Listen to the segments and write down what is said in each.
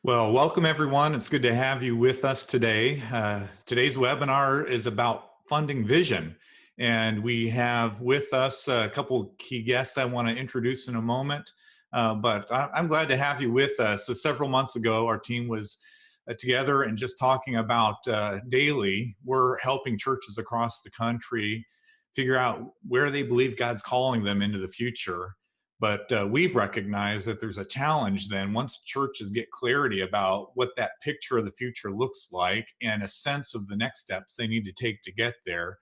Well, welcome everyone. It's good to have you with us today. Today's webinar is about funding vision. And we have with us a couple of key guests I want to introduce in a moment. But I'm glad to have you with us. So several months ago, our team was together and just talking about daily. We're helping churches across the country figure out where they believe God's calling them into the future. But we've recognized that there's a challenge then once churches get clarity about what that picture of the future looks like and a sense of the next steps they need to take to get there.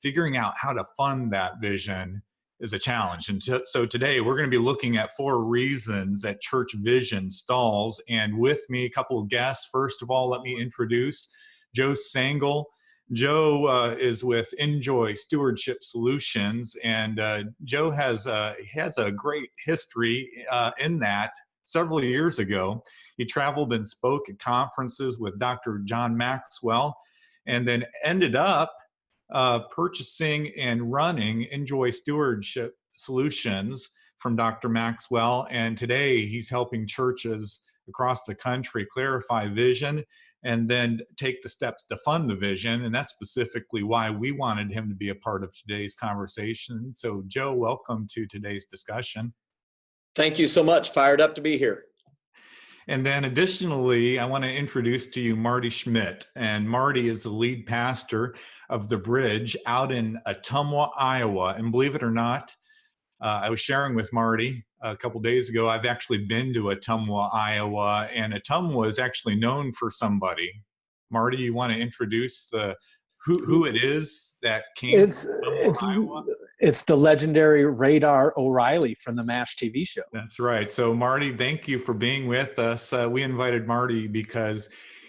Figuring out how to fund that vision is a challenge. And so today we're going to be looking at 4 reasons that church vision stalls. And with me, a couple of guests. First of all, let me introduce Joe Sangl. Joe is with Enjoy Stewardship Solutions, and Joe has a great history in that. Several years ago, he traveled and spoke at conferences with Dr. John Maxwell, and then ended up purchasing and running Enjoy Stewardship Solutions from Dr. Maxwell. And today he's helping churches across the country clarify vision and then take the steps to fund the vision. And that's specifically why we wanted him to be a part of today's conversation. So Joe, welcome to today's discussion. Thank you so much. Fired up to be here. And then additionally, I want to introduce to you Marty Schmidt. And Marty is the lead pastor of The Bridge out in Ottumwa, Iowa. And believe it or not, I was sharing with Marty a couple days ago, I've actually been to Ottumwa, Iowa, and Ottumwa is actually known for somebody. Marty, you want to introduce who it is that came from Iowa? It's the legendary Radar O'Reilly from the MASH TV show. That's right. So Marty, thank you for being with us. We invited Marty because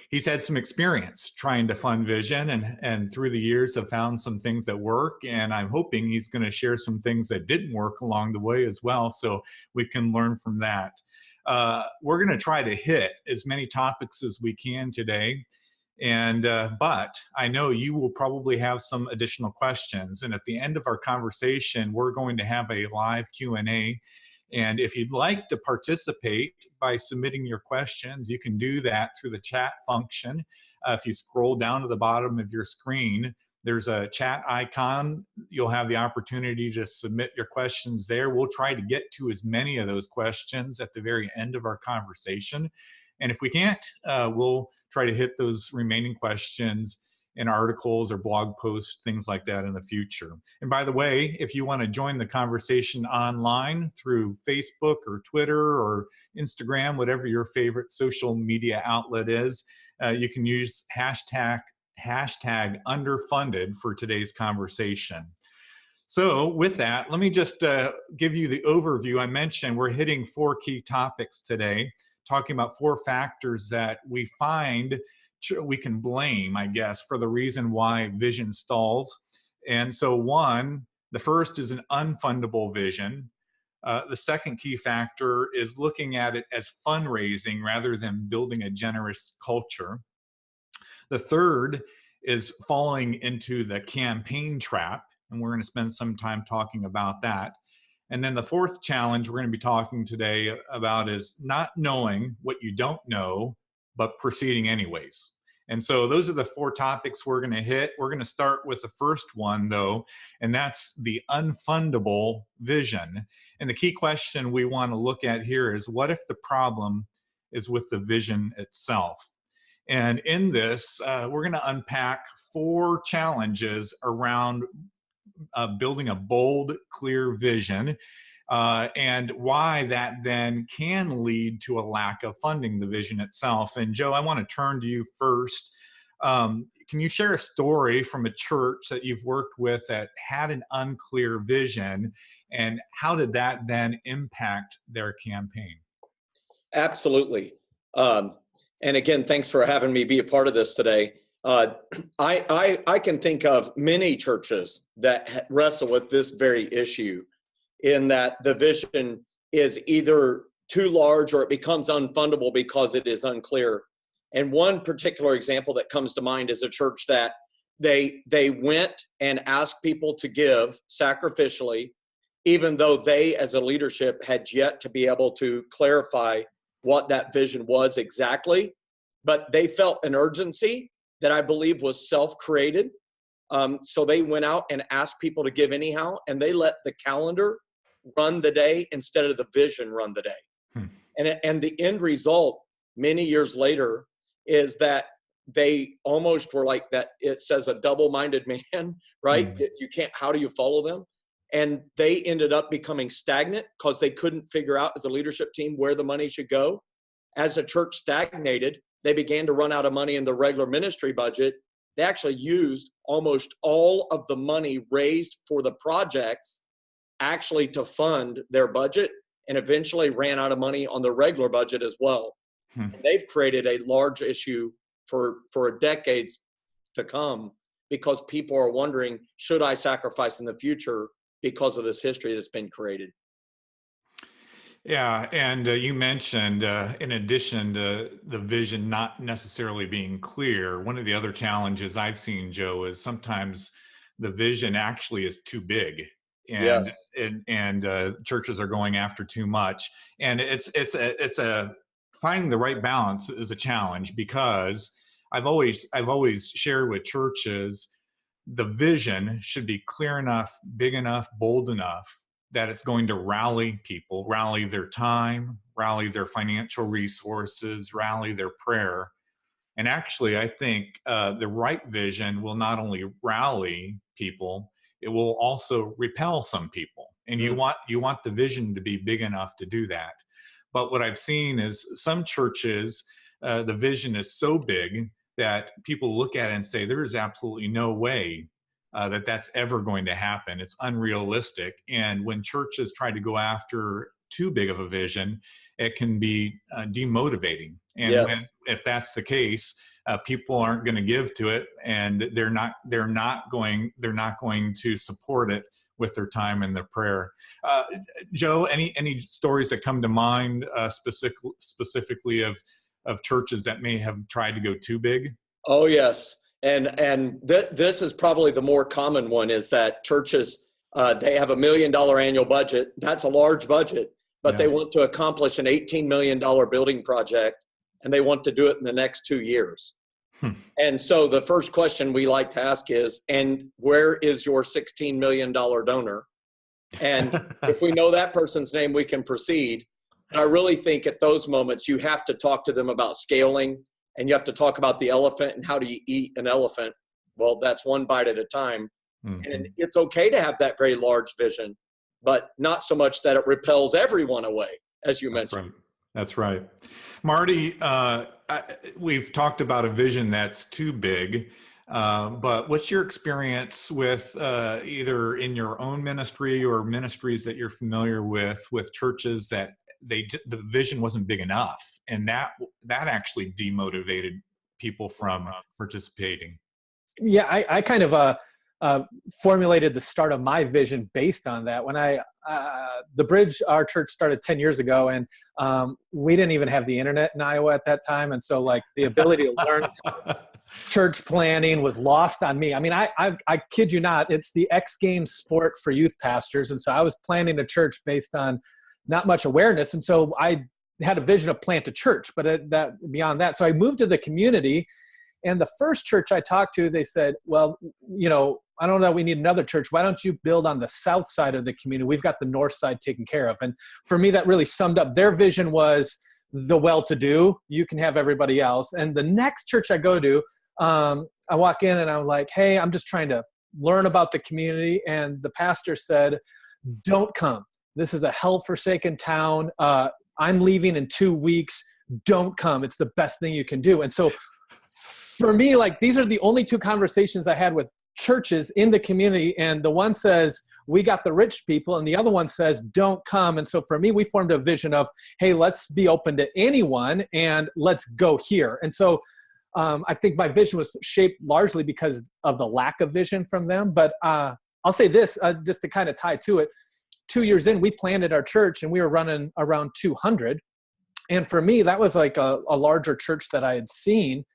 he's had some experience trying to fund vision and through the years have found some things that work. And I'm hoping he's going to share some things that didn't work along the way as well, so we can learn from that. We're going to try to hit as many topics as we can today. But I know you will probably have some additional questions. And at the end of our conversation, we're going to have a live Q&A. And if you'd like to participate by submitting your questions, you can do that through the chat function. If you scroll down to the bottom of your screen, there's a chat icon. You'll have the opportunity to submit your questions there. We'll try to get to as many of those questions at the very end of our conversation. And if we can't, we'll try to hit those remaining questions in articles or blog posts, things like that in the future. And by the way, if you want to join the conversation online through Facebook or Twitter or Instagram, whatever your favorite social media outlet is, you can use hashtag underfunded for today's conversation. So with that, let me just give you the overview. I mentioned we're hitting 4 key topics today, talking about 4 factors that we find we can blame, I guess, for the reason why vision stalls. And so the first is an unfundable vision. The second key factor is looking at it as fundraising rather than building a generous culture. The third is falling into the campaign trap, and we're going to spend some time talking about that. And then the fourth challenge we're going to be talking today about is not knowing what you don't know, but proceeding anyways. And so those are the 4 topics we're going to hit. We're going to start with the first one, though, and that's the unfundable vision. And the key question we want to look at here is, what if the problem is with the vision itself? And in this, we're going to unpack 4 challenges around building a bold, clear vision, and why that then can lead to a lack of funding the vision itself. And Joe, I want to turn to you first. Can you share a story from a church that you've worked with that had an unclear vision, and how did that then impact their campaign? Absolutely. And again, thanks for having me be a part of this today. I can think of many churches that wrestle with this very issue, in that the vision is either too large or it becomes unfundable because it is unclear. And one particular example that comes to mind is a church that they went and asked people to give sacrificially, even though they as a leadership had yet to be able to clarify what that vision was exactly, but they felt an urgency that I believe was self-created. So they went out and asked people to give anyhow, and they let the calendar run the day instead of the vision run the day. Hmm. And the end result many years later is that they almost were like that. It says a double-minded man, right? You can't, how do you follow them? And they ended up becoming stagnant because they couldn't figure out as a leadership team where the money should go. As the church stagnated, they began to run out of money in the regular ministry budget. They actually used almost all of the money raised for the projects actually to fund their budget, and eventually ran out of money on the regular budget as well. And they've created a large issue for decades to come because people are wondering, should I sacrifice in the future because of this history that's been created? Yeah, and you mentioned, in addition to the vision not necessarily being clear, one of the other challenges I've seen, Joe, is sometimes the vision actually is too big, and Yes. churches are going after too much, and it's a finding the right balance is a challenge, because I've always shared with churches the vision should be clear enough, big enough, bold enough that it's going to rally people, rally their time, rally their financial resources, rally their prayer. And actually, I think the right vision will not only rally people, it will also repel some people. And you want the vision to be big enough to do that. But what I've seen is some churches, the vision is so big that people look at it and say, there is absolutely no way that that's ever going to happen. It's unrealistic. And when churches try to go after too big of a vision, it can be demotivating. And if that's the case, people aren't going to give to it, and they're not going to support it with their time and their prayer. Joe, any stories that come to mind specifically of churches that may have tried to go too big? Oh, yes. And this is probably the more common one, is that churches, they have $1 million annual budget. That's a large budget, but they want to accomplish an $18 million building project, and they want to do it in the next 2 years. And so the first question we like to ask is, and where is your $16 million donor? And if we know that person's name, we can proceed. And I really think at those moments, you have to talk to them about scaling, and you have to talk about the elephant and how do you eat an elephant? Well, that's one bite at a time. And it's okay to have that very large vision, but not so much that it repels everyone away, as you mentioned. That's right. Marty, we've talked about a vision that's too big, but what's your experience with either in your own ministry or ministries that you're familiar with churches that the vision wasn't big enough, and that actually demotivated people from participating? Yeah, I kind of formulated the start of my vision based on that. When the Bridge, our church started 10 years ago, and we didn't even have the internet in Iowa at that time. And so like the ability to learn church planning was lost on me. I mean, I kid you not, it's the X Games sport for youth pastors. And so I was planning a church based on not much awareness. And so I had a vision of plant a church, but beyond that. So I moved to the community, and the first church I talked to, they said, well, I don't know that we need another church. Why don't you build on the south side of the community? We've got the north side taken care of. And for me, that really summed up. Their vision was the well-to-do. You can have everybody else. And the next church I go to, I walk in and I'm like, hey, I'm just trying to learn about the community. And the pastor said, don't come. This is a hell-forsaken town. I'm leaving in 2 weeks. Don't come. It's the best thing you can do. And so for me, like, these are the only two conversations I had with churches in the community. And the one says, we got the rich people. And the other one says, don't come. And so for me, we formed a vision of, hey, let's be open to anyone and let's go here. And so I think my vision was shaped largely because of the lack of vision from them. But I'll say this, just to kind of tie to it. 2 years in, we planted our church and we were running around 200. And for me, that was like a larger church that I had seen.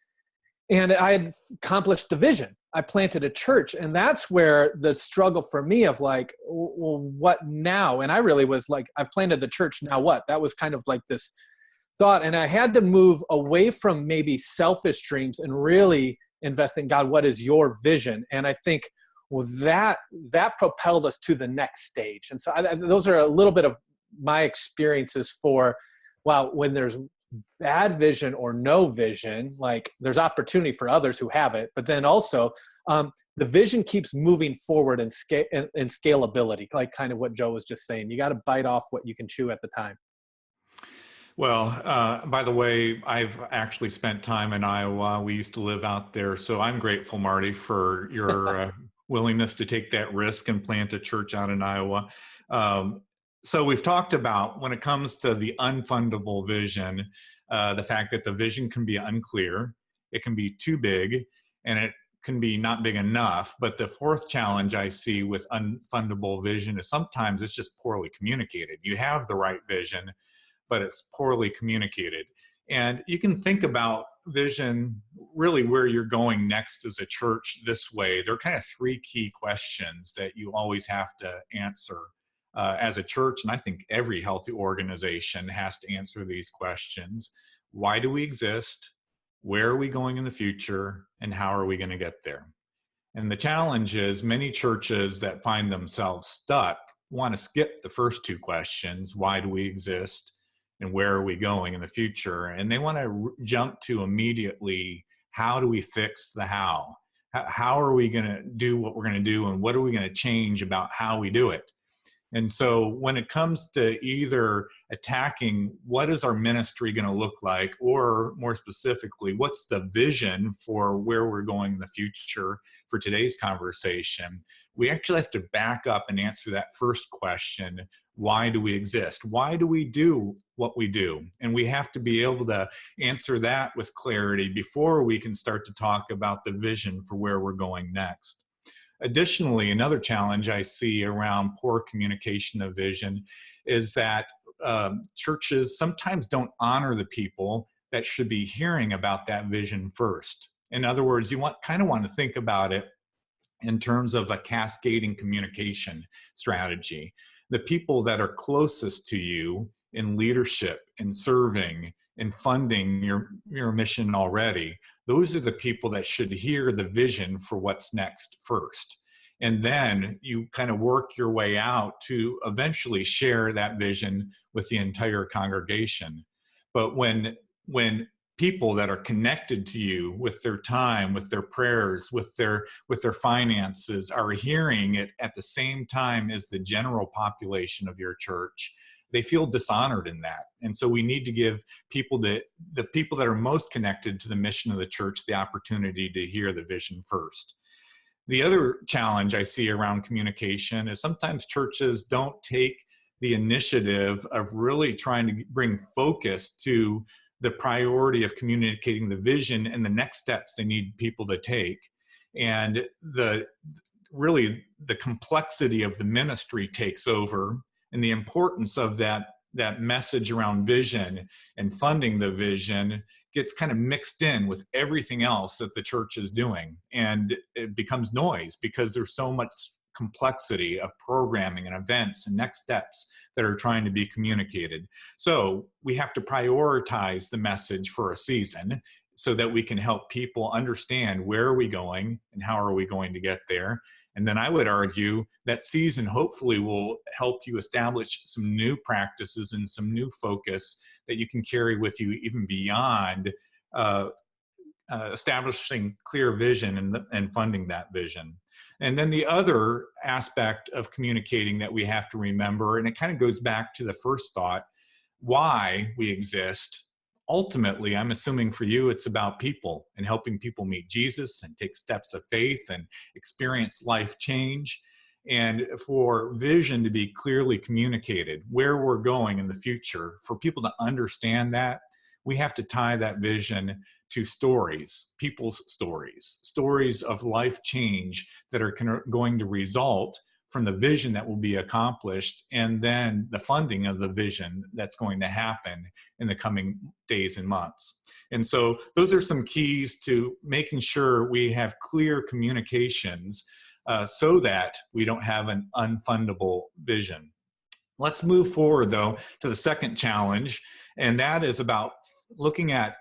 And I had accomplished the vision. I planted a church. And that's where the struggle for me of like, well, what now? And I really was like, I've planted the church, now what? That was kind of like this thought, and I had to move away from maybe selfish dreams and really invest in God. What is your vision? And I think, well, that propelled us to the next stage. And so those are a little bit of my experiences for, wow, when there's bad vision or no vision, like there's opportunity for others who have it, but then also the vision keeps moving forward in scalability, like kind of what Joe was just saying. You got to bite off what you can chew at the time. Well, by the way, I've actually spent time in Iowa. We used to live out there. So I'm grateful, Marty, for your willingness to take that risk and plant a church out in Iowa. So we've talked about, when it comes to the unfundable vision, the fact that the vision can be unclear, it can be too big, and it can be not big enough. But the fourth challenge I see with unfundable vision is sometimes it's just poorly communicated. You have the right vision, but it's poorly communicated. And you can think about vision, really where you're going next as a church this way. There are kind of three key questions that you always have to answer as a church. And I think every healthy organization has to answer these questions. Why do we exist? Where are we going in the future? And how are we going to get there? And the challenge is many churches that find themselves stuck want to skip the first two questions. Why do we exist? And where are we going in the future? And they want to jump to immediately, how do we fix the how? How are we going to do what we're going to do? And what are we going to change about how we do it? And so when it comes to either attacking what is our ministry going to look like, or more specifically, what's the vision for where we're going in the future for today's conversation, we actually have to back up and answer that first question. Why do we exist? Why do we do what we do? And we have to be able to answer that with clarity before we can start to talk about the vision for where we're going next. Additionally, another challenge I see around poor communication of vision is that churches sometimes don't honor the people that should be hearing about that vision first. In other words, you kind of want to think about it in terms of a cascading communication strategy. The people that are closest to you in leadership, in serving, in funding your mission already, those are the people that should hear the vision for what's next first. And then you kind of work your way out to eventually share that vision with the entire congregation. But when people that are connected to you with their time, with their prayers, with their finances are hearing it at the same time as the general population of your church, they feel dishonored in that. And so we need to give people the people that are most connected to the mission of the church the opportunity to hear the vision first. The other challenge I see around communication is sometimes churches don't take the initiative of really trying to bring focus to the priority of communicating the vision and the next steps they need people to take. And the complexity of the ministry takes over, and the importance of that message around vision and funding the vision gets kind of mixed in with everything else that the church is doing. And it becomes noise because there's so much complexity of programming and events and next steps that are trying to be communicated. So we have to prioritize the message for a season so that we can help people understand where are we going and how are we going to get there. And then I would argue that season hopefully will help you establish some new practices and some new focus that you can carry with you even beyond establishing clear vision and funding that vision. And then the other aspect of communicating that we have to remember, and it kind of goes back to the first thought, why we exist. Ultimately, I'm assuming for you, it's about people and helping people meet Jesus and take steps of faith and experience life change. And for vision to be clearly communicated, where we're going in the future, for people to understand that, we have to tie that vision to stories, people's stories of life change that are going to result from the vision that will be accomplished, and then the funding of the vision that's going to happen in the coming days and months. And so those are some keys to making sure we have clear communications so that we don't have an unfundable vision. Let's move forward, though, to the second challenge, And that is about looking at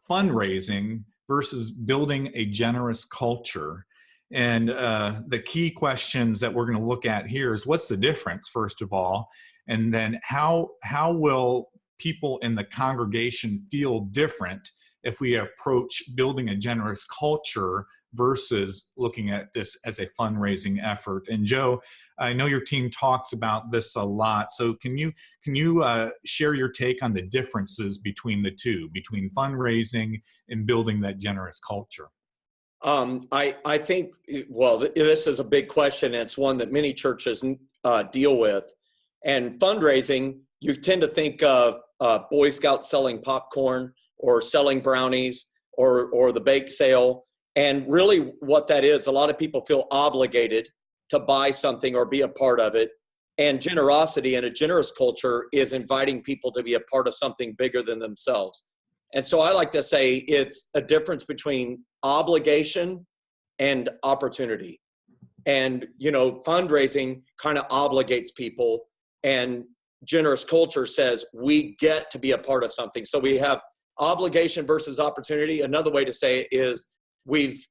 fundraising versus building a generous culture. And the key questions that we're going to look at here is, what's the difference, first of all? And then how will people in the congregation feel different if we approach building a generous culture versus looking at this as a fundraising effort? And Joe, I know your team talks about this a lot. So can you share your take on the differences between the two, between fundraising and building that generous culture? I think, well, this is a big question. And it's one that many churches deal with. And fundraising, you tend to think of Boy Scouts selling popcorn or selling brownies or the bake sale. And really what that is, a lot of people feel obligated to buy something or be a part of it. And generosity in a generous culture is inviting people to be a part of something bigger than themselves. And so I like to say it's a difference between obligation and opportunity. And, fundraising kind of obligates people, and generous culture says we get to be a part of something. So we have obligation versus opportunity. Another way to say it is we've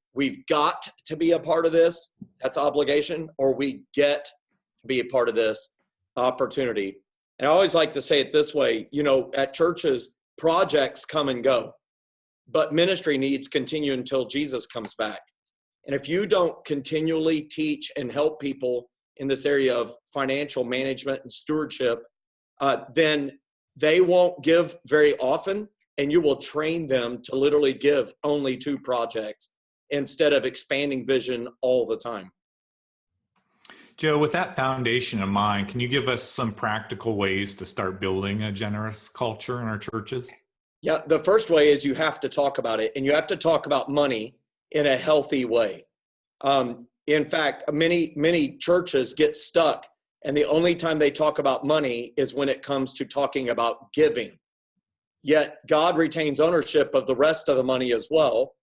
got to be a part of this. That's obligation, or we get to be a part of this, opportunity. And I always like to say it this way, at churches, projects come and go, but ministry needs continue until Jesus comes back. And if you don't continually teach and help people in this area of financial management and stewardship, then they won't give very often, and you will train them to literally give only 2 projects instead of expanding vision all the time. Joe, with that foundation in mind, can you give us some practical ways to start building a generous culture in our churches? Yeah, the first way is you have to talk about it, and you have to talk about money in a healthy way. In fact, many churches get stuck, and the only time they talk about money is when it comes to talking about giving. Yet God retains ownership of the rest of the money as well.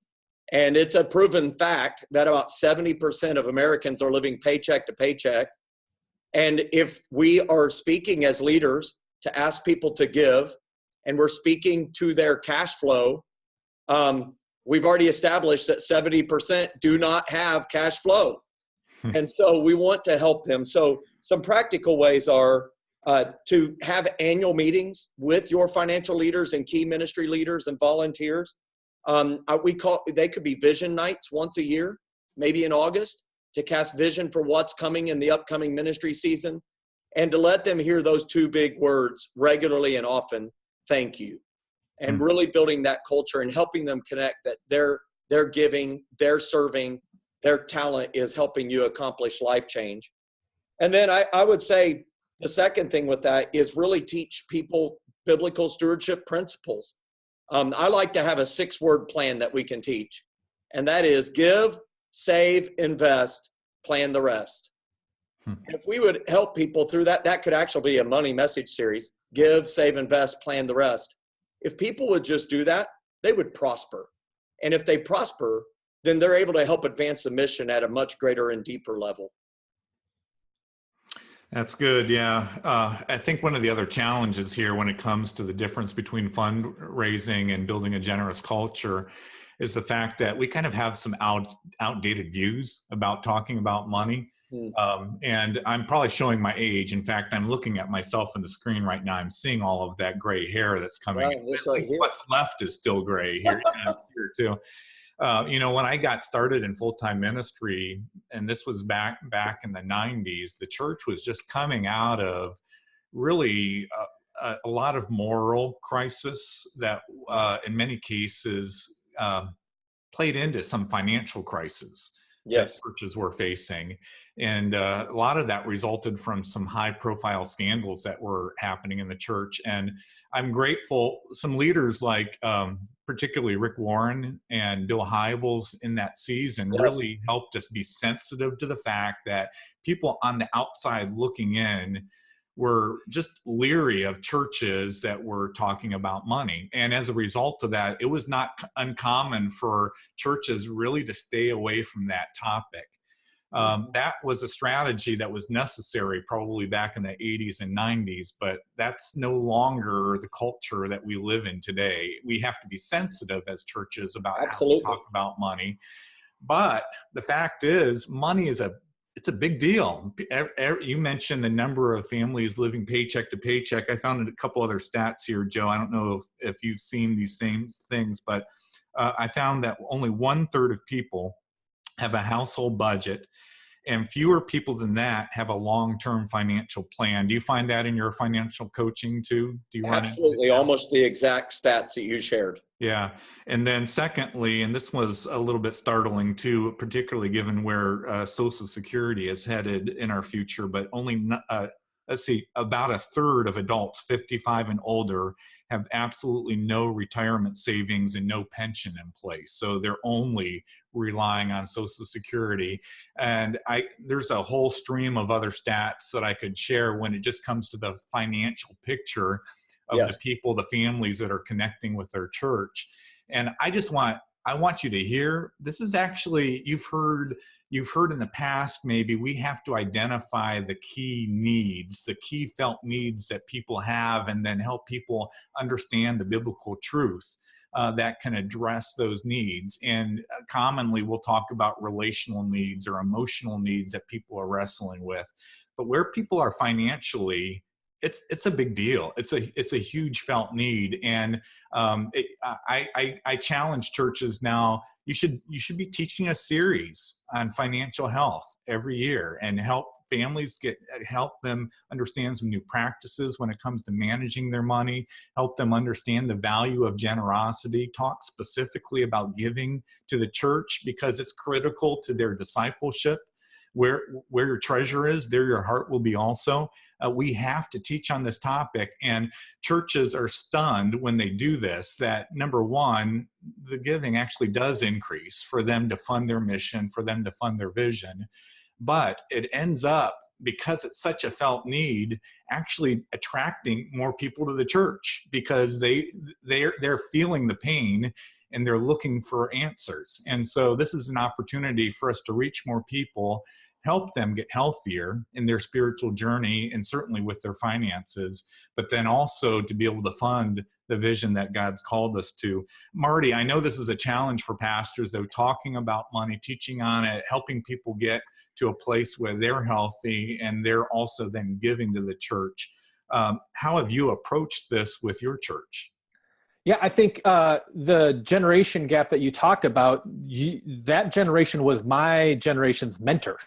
And it's a proven fact that about 70% of Americans are living paycheck to paycheck. And if we are speaking as leaders to ask people to give, and we're speaking to their cash flow, we've already established that 70% do not have cash flow. And so we want to help them. So some practical ways are to have annual meetings with your financial leaders and key ministry leaders and volunteers. They could be vision nights once a year, maybe in August, to cast vision for what's coming in the upcoming ministry season, and to let them hear those 2 big words regularly and often: thank you. And really building that culture and helping them connect that their giving, their serving, their talent is helping you accomplish life change. And then I would say the second thing with that is really teach people biblical stewardship principles. I like to have a 6-word plan that we can teach, and that is give, save, invest, plan the rest. If we would help people through that, that could actually be a money message series: give, save, invest, plan the rest. If people would just do that, they would prosper. And if they prosper, then they're able to help advance the mission at a much greater and deeper level. That's good. Yeah. I think one of the other challenges here when it comes to the difference between fundraising and building a generous culture is the fact that we kind of have some outdated views about talking about money. And I'm probably showing my age. In fact, I'm looking at myself on the screen right now. I'm seeing all of that gray hair that's coming. Right, At least what's left is still gray here, here too. When I got started in full-time ministry, and this was back in the 90s, the church was just coming out of really a lot of moral crisis that in many cases played into some financial crisis that churches were facing. And a lot of that resulted from some high-profile scandals that were happening in the church. And I'm grateful some leaders like particularly Rick Warren and Bill Hybels in that season really helped us be sensitive to the fact that people on the outside looking in were just leery of churches that were talking about money. And as a result of that, it was not uncommon for churches really to stay away from that topic. That was a strategy that was necessary probably back in the 80s and 90s, but that's no longer the culture that we live in today. We have to be sensitive as churches about how we Absolutely. talk about money. But the fact is, money is it's a big deal. You mentioned the number of families living paycheck to paycheck. I found a couple other stats here, Joe. I don't know if you've seen these same things, but I found that only 1/3 of people have a household budget, and fewer people than that have a long-term financial plan. Do you find that in your financial coaching too? Do you run into Absolutely. that? Almost the exact stats that you shared. Yeah. And then secondly, and this was a little bit startling too, particularly given where Social Security is headed in our future, but only, let's see, about 1/3 of adults 55 and older have absolutely no retirement savings and no pension in place. So they're only relying on Social Security. And there's a whole stream of other stats that I could share when it just comes to the financial picture of the people, the families that are connecting with their church. And I want you to hear, this is actually, you've heard in the past, maybe we have to identify the key needs, the key felt needs that people have, and then help people understand the biblical truth that can address those needs. And commonly we'll talk about relational needs or emotional needs that people are wrestling with. But where people are financially, it's a big deal. It's a huge felt need, and I challenge churches now. You should be teaching a series on financial health every year and help them understand some new practices when it comes to managing their money. Help them understand the value of generosity. Talk specifically about giving to the church because it's critical to their discipleship. Where your treasure is, there your heart will be also. We have to teach on this topic, and churches are stunned when they do this, that number one, the giving actually does increase for them to fund their mission, for them to fund their vision. But it ends up, because it's such a felt need, actually attracting more people to the church because they're feeling the pain and they're looking for answers. And so this is an opportunity for us to reach more people, help them get healthier in their spiritual journey and certainly with their finances, but then also to be able to fund the vision that God's called us to. Marty, I know this is a challenge for pastors, though, talking about money, teaching on it, helping people get to a place where they're healthy and they're also then giving to the church. How have you approached this with your church? Yeah, I think the generation gap that you talked about, that generation was my generation's mentor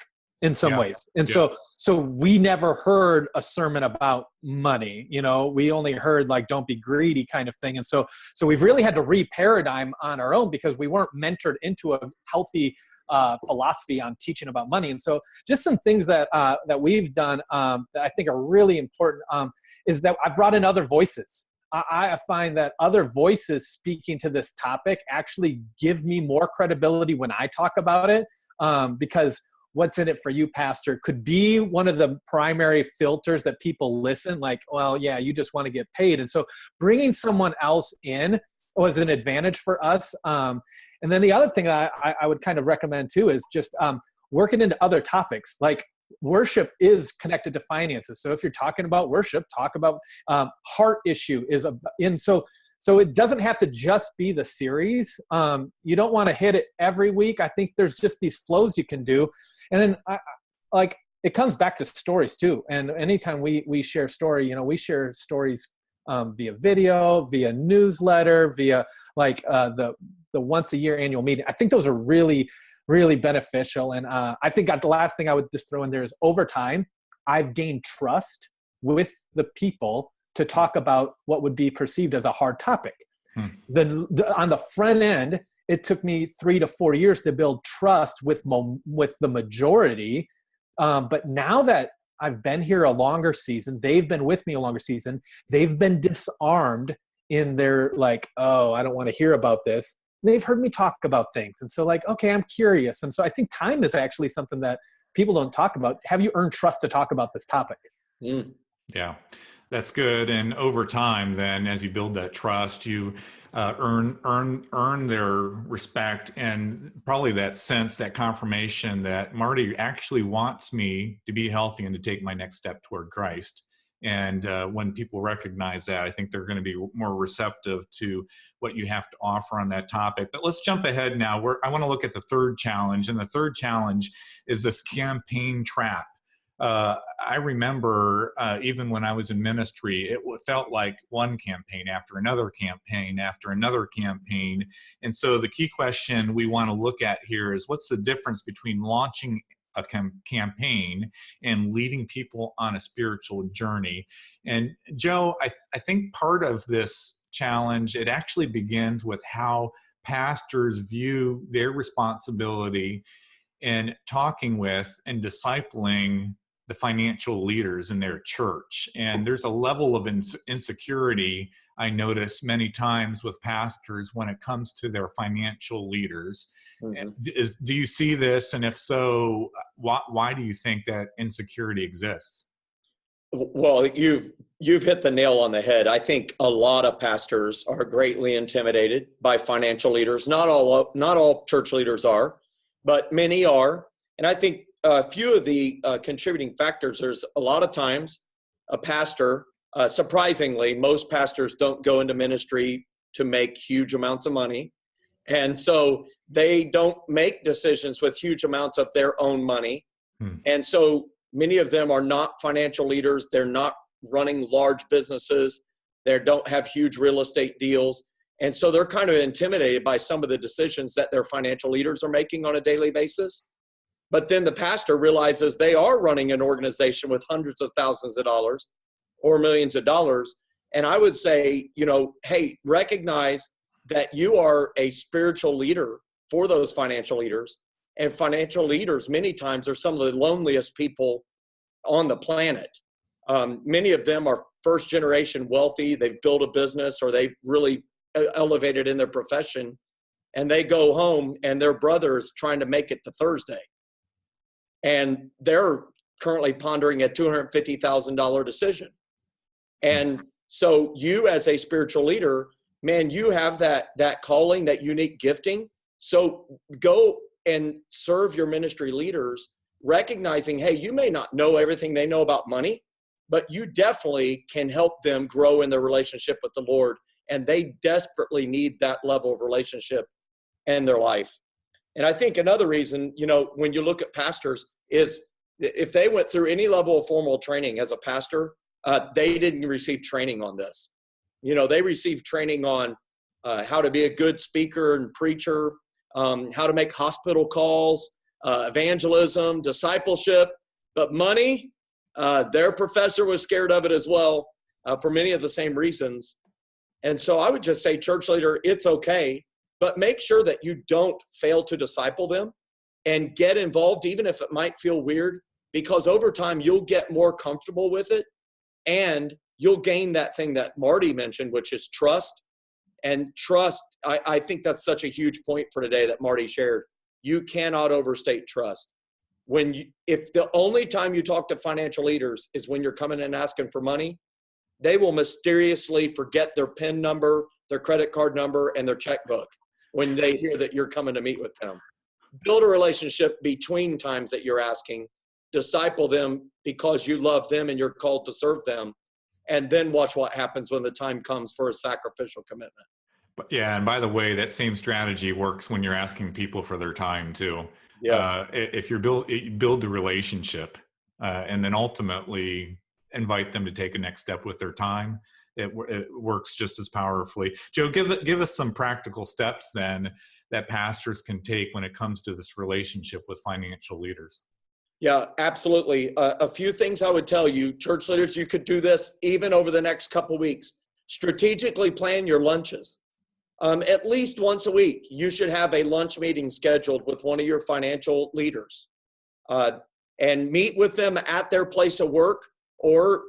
in some ways. And so we never heard a sermon about money. We only heard like, don't be greedy kind of thing. And so we've really had to re-paradigm on our own because we weren't mentored into a healthy philosophy on teaching about money. And so just some things that we've done that I think are really important is that I brought in other voices. I find that other voices speaking to this topic actually give me more credibility when I talk about it, because what's in it for you, pastor, could be one of the primary filters that people listen, like, well, yeah, you just want to get paid. And so bringing someone else in was an advantage for us. And then the other thing I would kind of recommend too is just working into other topics. Like worship is connected to finances. So if you're talking about worship, talk about heart issue so it doesn't have to just be the series. You don't want to hit it every week. I think there's just these flows you can do. And then it comes back to stories too. And anytime we share story, we share stories via video, via newsletter, via the once a year annual meeting. I think those are really, really beneficial. And I think the last thing I would just throw in there is over time, I've gained trust with the people to talk about what would be perceived as a hard topic. On the front end, it took me 3 to 4 years to build trust with the majority. But now that I've been here a longer season, they've been with me a longer season, they've been disarmed in their oh, I don't want to hear about this. They've heard me talk about things. And so okay, I'm curious. And so I think time is actually something that people don't talk about. Have you earned trust to talk about this topic? Yeah. That's good. And over time, then, as you build that trust, you earn their respect, and probably that sense, that confirmation that Marty actually wants me to be healthy and to take my next step toward Christ. And when people recognize that, I think they're going to be more receptive to what you have to offer on that topic. But let's jump ahead now. I want to look at the third challenge. And the third challenge is this campaign trap. I remember even when I was in ministry, it felt like one campaign after another campaign after another campaign. And so the key question we want to look at here is, what's the difference between launching a campaign and leading people on a spiritual journey? And Joe, I think part of this challenge, it actually begins with how pastors view their responsibility in talking with and discipling the financial leaders in their church. And there's a level of insecurity I notice many times with pastors when it comes to their financial leaders. Mm-hmm. Do you see this? And if so, why do you think that insecurity exists? Well, you've hit the nail on the head. I think a lot of pastors are greatly intimidated by financial leaders. Not all church leaders are, but many are. And I think a few of the contributing factors, there's a lot of times a pastor, surprisingly, most pastors don't go into ministry to make huge amounts of money. And so they don't make decisions with huge amounts of their own money. And so many of them are not financial leaders. They're not running large businesses. They don't have huge real estate deals. And so they're kind of intimidated by some of the decisions that their financial leaders are making on a daily basis. But then the pastor realizes they are running an organization with hundreds of thousands of dollars or millions of dollars. And I would say, hey, recognize that you are a spiritual leader for those financial leaders. And financial leaders many times are some of the loneliest people on the planet. Many of them are first generation wealthy. They've built a business or they've really elevated in their profession. And they go home and their brother is trying to make it to Thursday. And they're currently pondering a $250,000 decision. And so you as a spiritual leader, man, you have that calling, that unique gifting. So go and serve your ministry leaders, recognizing, hey, you may not know everything they know about money, but you definitely can help them grow in their relationship with the Lord. And they desperately need that level of relationship in their life. And I think another reason, when you look at pastors, is if they went through any level of formal training as a pastor, they didn't receive training on this. They received training on how to be a good speaker and preacher, how to make hospital calls, evangelism, discipleship. But money, their professor was scared of it as well, for many of the same reasons. And so I would just say, church leader, it's okay, but make sure that you don't fail to disciple them and get involved, even if it might feel weird, because over time you'll get more comfortable with it and you'll gain that thing that Marty mentioned, which is trust. And trust, I think that's such a huge point for today that Marty shared. You cannot overstate trust. If the only time you talk to financial leaders is when you're coming and asking for money, they will mysteriously forget their PIN number, their credit card number, and their checkbook when they hear that you're coming to meet with them. Build a relationship between times that you're asking. Disciple them because you love them and you're called to serve them. And then watch what happens when the time comes for a sacrificial commitment. Yeah, and by the way, that same strategy works when you're asking people for their time too. Yes. If you build the relationship and then ultimately invite them to take a next step with their time, it works just as powerfully. Joe, give us some practical steps then that pastors can take when it comes to this relationship with financial leaders. Yeah, absolutely. A few things I would tell you, church leaders, you could do this even over the next couple weeks. Strategically plan your lunches. At least once a week, you should have a lunch meeting scheduled with one of your financial leaders and meet with them at their place of work or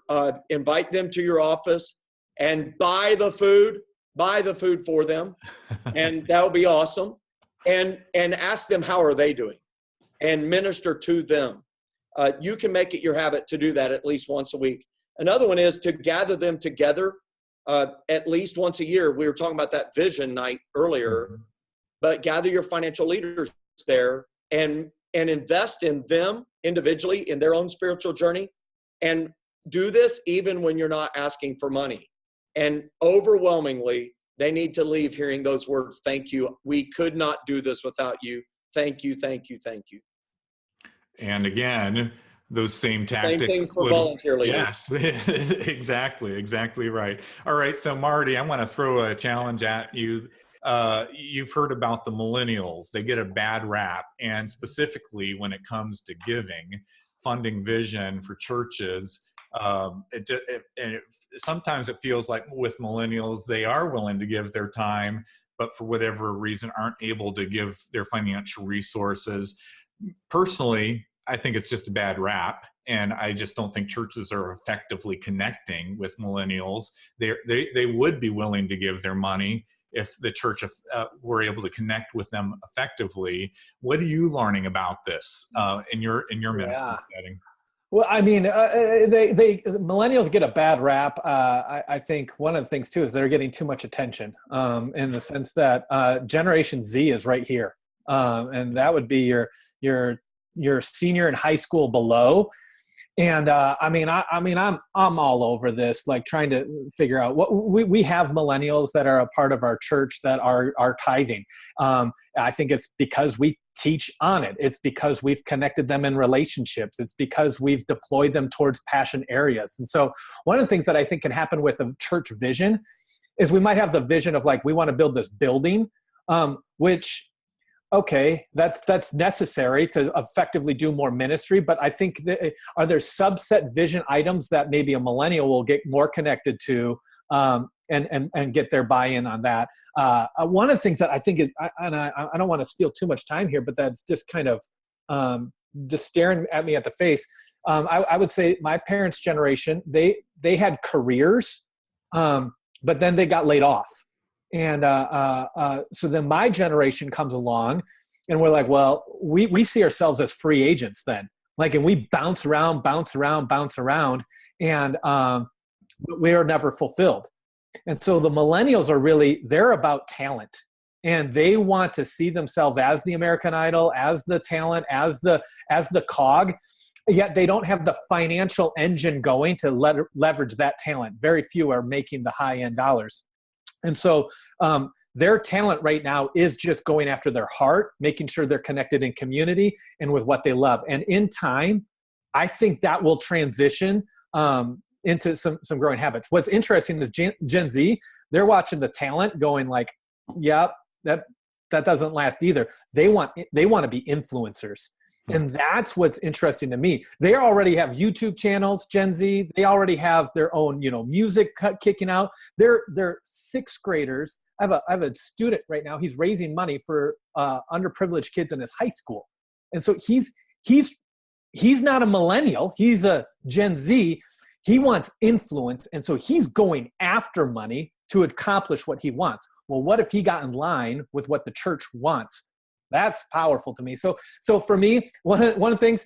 invite them to your office and buy the food for them. And that would be awesome. And ask them, how are they doing? And minister to them. You can make it your habit to do that at least once a week. Another one is to gather them together at least once a year. We were talking about that vision night earlier, but gather your financial leaders there and invest in them individually in their own spiritual journey. And do this even when you're not asking for money. And overwhelmingly, they need to leave hearing those words, thank you. We could not do this without you. Thank you, thank you, thank you. And again, those same tactics. Same thing for volunteer leaders. Yes, exactly right. All right, so Marty, I want to throw a challenge at you. You've heard about the millennials. They get a bad rap, and specifically when it comes to giving, funding vision for churches, sometimes it feels like with millennials, they are willing to give their time, but for whatever reason aren't able to give their financial resources. Personally, I think it's just a bad rap, and I just don't think churches are effectively connecting with millennials. They would be willing to give their money if the church were able to connect with them effectively. What are you learning about this in your ministry setting? Well, I mean, millennials get a bad rap. I think one of the things too is they're getting too much attention in the sense that Generation Z is right here, and that would be your senior in high school below. And I'm all over this, like trying to figure out what we have millennials that are a part of our church that are tithing. I think it's because we teach on it. It's because we've connected them in relationships. It's because we've deployed them towards passion areas. And so one of the things that I think can happen with a church vision is we might have the vision of like, we want to build this building, which, okay, that's necessary to effectively do more ministry. But I think are there subset vision items that maybe a millennial will get more connected to and get their buy-in on that? One of the things that I think is, and I don't want to steal too much time here, but that's just kind of just staring at me at the face. I would say my parents' generation, they had careers, but then they got laid off. And so then my generation comes along and we're like, well, we see ourselves as free agents then. Like, and we bounce around, and we are never fulfilled. And so the millennials are really, they're about talent, and they want to see themselves as the American Idol, as the talent, as the cog, yet they don't have the financial engine going to leverage that talent. Very few are making the high-end dollars. And so their talent right now is just going after their heart, making sure they're connected in community and with what they love. And in time, I think that will transition into some growing habits. What's interesting is Gen Z, they're watching the talent going like, yeah, that doesn't last either. They want to be influencers. And that's what's interesting to me. They already have YouTube channels, Gen Z. They already have their own, music kicking out. They're sixth graders. I have a student right now. He's raising money for underprivileged kids in his high school. And so he's not a millennial. He's a Gen Z. He wants influence. And so he's going after money to accomplish what he wants. Well, what if he got in line with what the church wants? That's powerful to me. So for me, one of the things,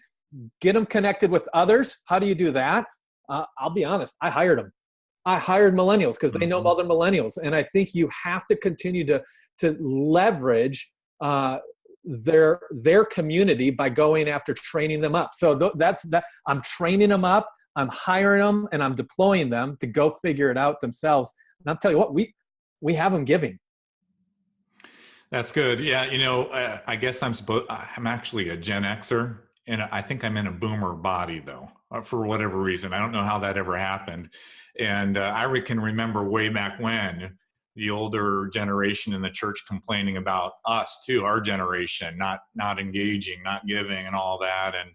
get them connected with others. How do you do that? I'll be honest. I hired them. I hired millennials because they know other millennials. And I think you have to continue to leverage their community by going after training them up. So that's that. I'm training them up. I'm hiring them, and I'm deploying them to go figure it out themselves. And I'll tell you what, we have them giving. That's good. Yeah, I guess I'm actually a Gen Xer, and I think I'm in a boomer body though, for whatever reason. I don't know how that ever happened. And I can remember way back when the older generation in the church complaining about us too, our generation, not engaging, not giving and all that. And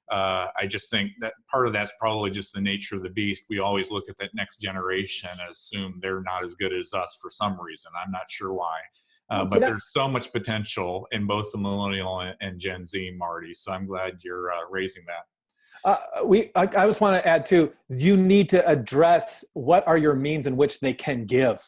I just think that part of that's probably just the nature of the beast. We always look at that next generation and assume they're not as good as us for some reason. I'm not sure why. But there's so much potential in both the millennial and Gen Z, Marty. So I'm glad you're raising that. I just want to add too, you need to address what are your means in which they can give.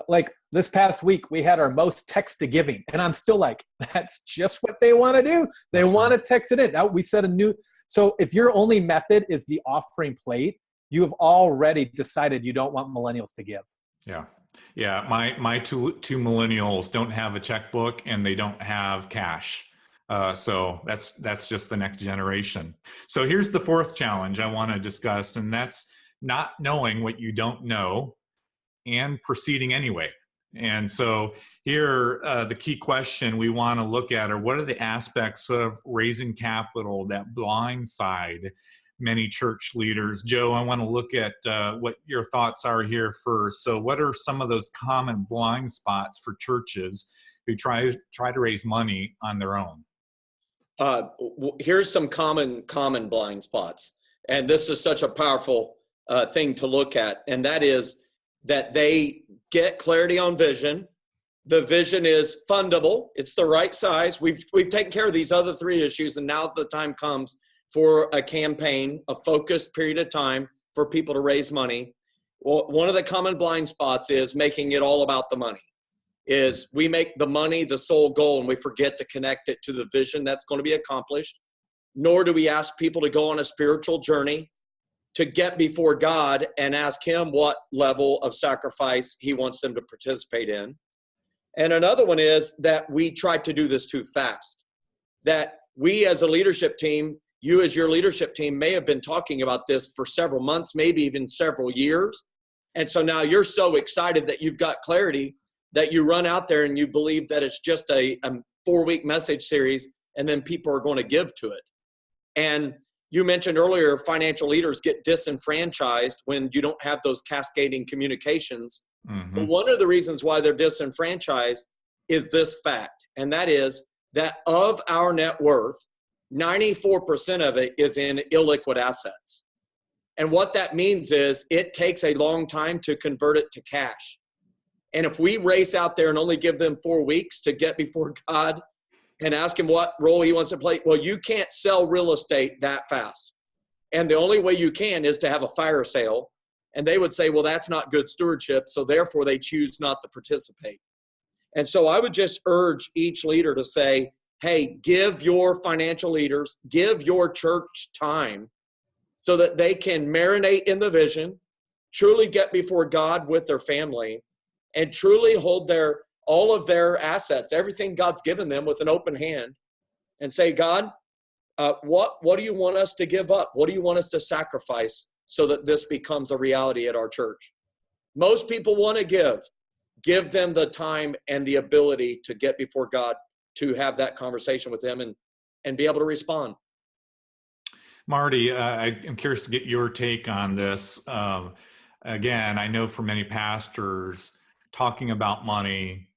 Like this past week, we had our most text to giving, and I'm still like, that's just what they want to do. They want to text it in. We set a new So if your only method is the offering plate, you have already decided you don't want millennials to give. Yeah. Yeah. My two millennials don't have a checkbook and they don't have cash. So that's just the next generation. So here's the fourth challenge I want to discuss, and that's not knowing what you don't know and proceeding anyway. And so here, the key question we want to look at are, what are the aspects of raising capital that blindside many church leaders? Joe, I want to look at what your thoughts are here first. So what are some of those common blind spots for churches who try to raise money on their own? Here's some common blind spots. And this is such a powerful thing to look at. And that is that they get clarity on vision. The vision is fundable. It's the right size. We've taken care of these other three issues. And now the time comes for a campaign, a focused period of time for people to raise money. Well, one of the common blind spots is making it all about the money. Is we make the money the sole goal and we forget to connect it to the vision that's going to be accomplished. Nor do we ask people to go on a spiritual journey to get before God and ask him what level of sacrifice he wants them to participate in. And another one is that we try to do this too fast. That we as a leadership team, you as your leadership team may have been talking about this for several months, maybe even several years. And so now you're so excited that you've got clarity that you run out there and you believe that it's just a 4-week message series and then people are going to give to it. And you mentioned earlier, financial leaders get disenfranchised when you don't have those cascading communications. Mm-hmm. But one of the reasons why they're disenfranchised is this fact, and that is that of our net worth, 94% of it is in illiquid assets. And what that means is it takes a long time to convert it to cash. And if we race out there and only give them 4 weeks to get before God and ask him what role he wants to play, well, you can't sell real estate that fast. And the only way you can is to have a fire sale. And they would say, well, that's not good stewardship. So therefore they choose not to participate. And so I would just urge each leader to say, hey, give your financial leaders, give your church time so that they can marinate in the vision, truly get before God with their family, and truly hold all of their assets, everything God's given them, with an open hand, and say, God, what do you want us to give up? What do you want us to sacrifice so that this becomes a reality at our church? Most people want to give them the time and the ability to get before God, to have that conversation with him and be able to respond. Marty, I'm curious to get your take on this. Again, I know for many pastors, talking about money,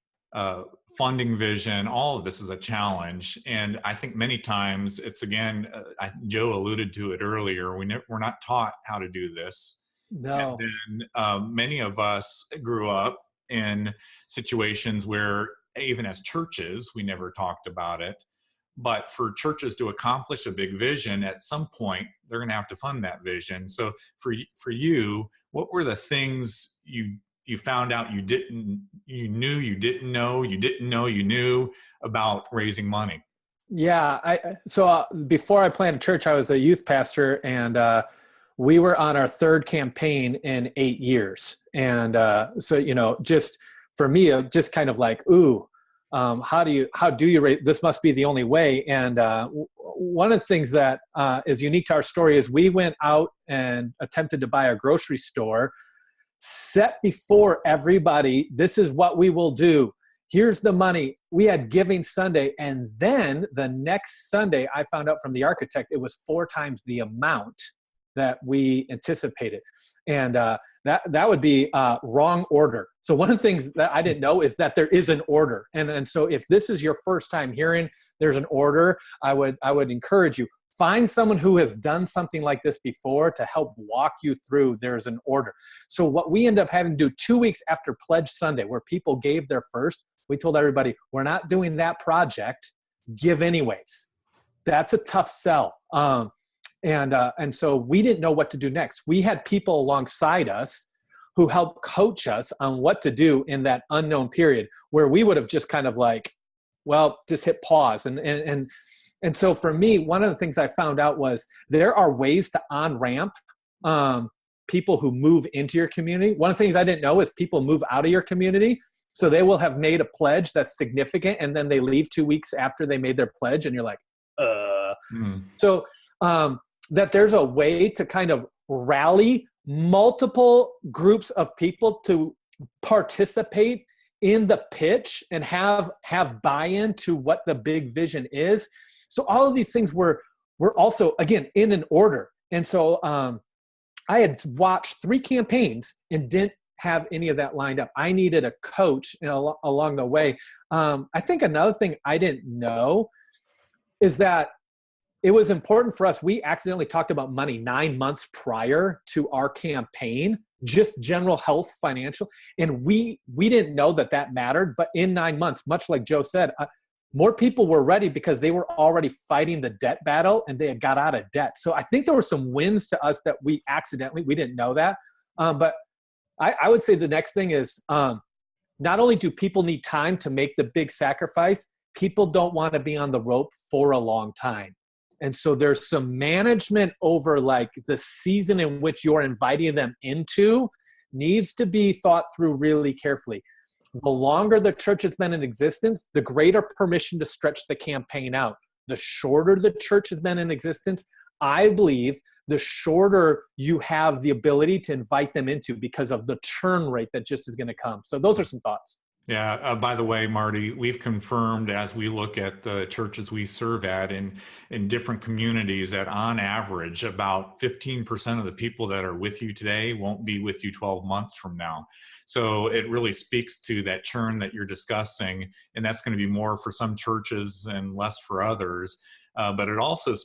funding vision, all of this is a challenge. And I think many times it's, again, Joe alluded to it earlier, we're not taught how to do this. No. And then many of us grew up in situations where, even as churches, we never talked about it. But for churches to accomplish a big vision, at some point, they're going to have to fund that vision. So for you, what were the things you found out you knew you didn't know you knew about raising money? Yeah. So before I planted church, I was a youth pastor, and we were on our third campaign in 8 years. And so, just for me, just kind of like, ooh, how do you raise? This must be the only way. And one of the things that is unique to our story is we went out and attempted to buy a grocery store, set before everybody, this is what we will do. Here's the money. We had Giving Sunday. And then the next Sunday, I found out from the architect, it was 4 times the amount that we anticipated. And that would be wrong order. So one of the things that I didn't know is that there is an order. And so if this is your first time hearing there's an order, I would encourage you, find someone who has done something like this before to help walk you through. There's an order. So what we end up having to do 2 weeks after Pledge Sunday, where people gave their first, we told everybody, we're not doing that project, give anyways. That's a tough sell. And so we didn't know what to do next. We had people alongside us who helped coach us on what to do in that unknown period, where we would have just kind of like, well, just hit pause. And And so for me, one of the things I found out was there are ways to on-ramp people who move into your community. One of the things I didn't know is people move out of your community. So they will have made a pledge that's significant, and then they leave 2 weeks after they made their pledge, and you're like, So that there's a way to kind of rally multiple groups of people to participate in the pitch and have buy-in to what the big vision is. So all of these things were also, again, in an order. And so I had watched 3 campaigns and didn't have any of that lined up. I needed a coach along the way. I think another thing I didn't know is that it was important for us. We accidentally talked about money 9 months prior to our campaign, just general health, financial. And we didn't know that mattered. But in 9 months, much like Joe said, more people were ready because they were already fighting the debt battle and they had got out of debt. So I think there were some wins to us that we didn't know that. But I would say the next thing is not only do people need time to make the big sacrifice, people don't want to be on the rope for a long time. And so there's some management over like the season in which you're inviting them into needs to be thought through really carefully. The longer the church has been in existence, the greater permission to stretch the campaign out. The shorter the church has been in existence, I believe the shorter you have the ability to invite them into because of the churn rate that just is going to come. So those are some thoughts. Yeah. By the way, Marty, we've confirmed as we look at the churches we serve at in different communities that on average, about 15% of the people that are with you today won't be with you 12 months from now. So it really speaks to that churn that you're discussing, and that's going to be more for some churches and less for others. But it also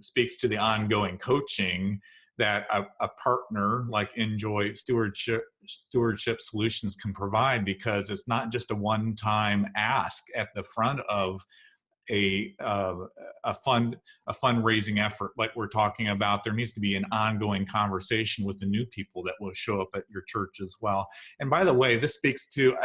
speaks to the ongoing coaching that a partner like Enjoy Stewardship Solutions can provide, because it's not just a one-time ask at the front of a fundraising effort like we're talking about. There needs to be an ongoing conversation with the new people that will show up at your church as well. And by the way, this speaks to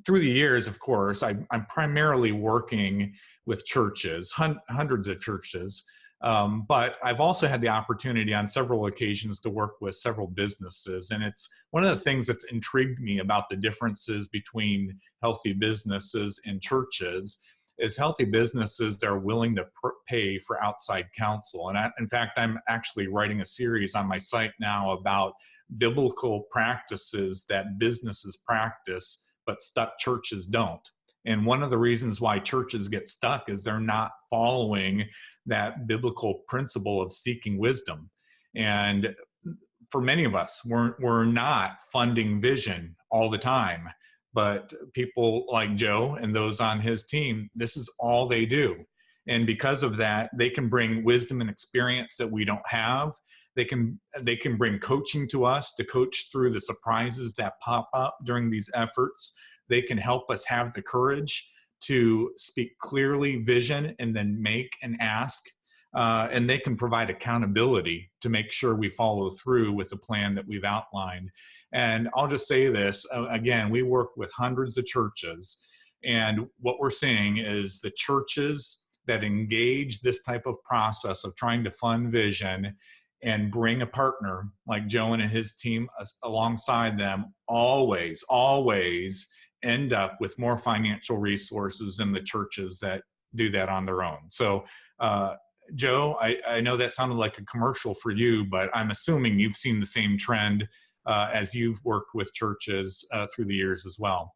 through the years, of course, I'm primarily working with churches, hundreds of churches. But I've also had the opportunity on several occasions to work with several businesses. And it's one of the things that's intrigued me about the differences between healthy businesses and churches is healthy businesses are willing to pay for outside counsel. And in fact, I'm actually writing a series on my site now about biblical practices that businesses practice, but stuck churches don't. And one of the reasons why churches get stuck is they're not following that biblical principle of seeking wisdom. And for many of us, we're not funding vision all the time, but people like Joe and those on his team, this is all they do. And because of that, they can bring wisdom and experience that we don't have. They can bring coaching to us to coach through the surprises that pop up during these efforts. They can help us have the courage to speak clearly vision and then make and ask. And they can provide accountability to make sure we follow through with the plan that we've outlined. And I'll just say this, again, we work with hundreds of churches. And what we're seeing is the churches that engage this type of process of trying to fund vision and bring a partner like Joe and his team alongside them always end up with more financial resources than the churches that do that on their own. So, Joe, I know that sounded like a commercial for you, but I'm assuming you've seen the same trend as you've worked with churches through the years as well.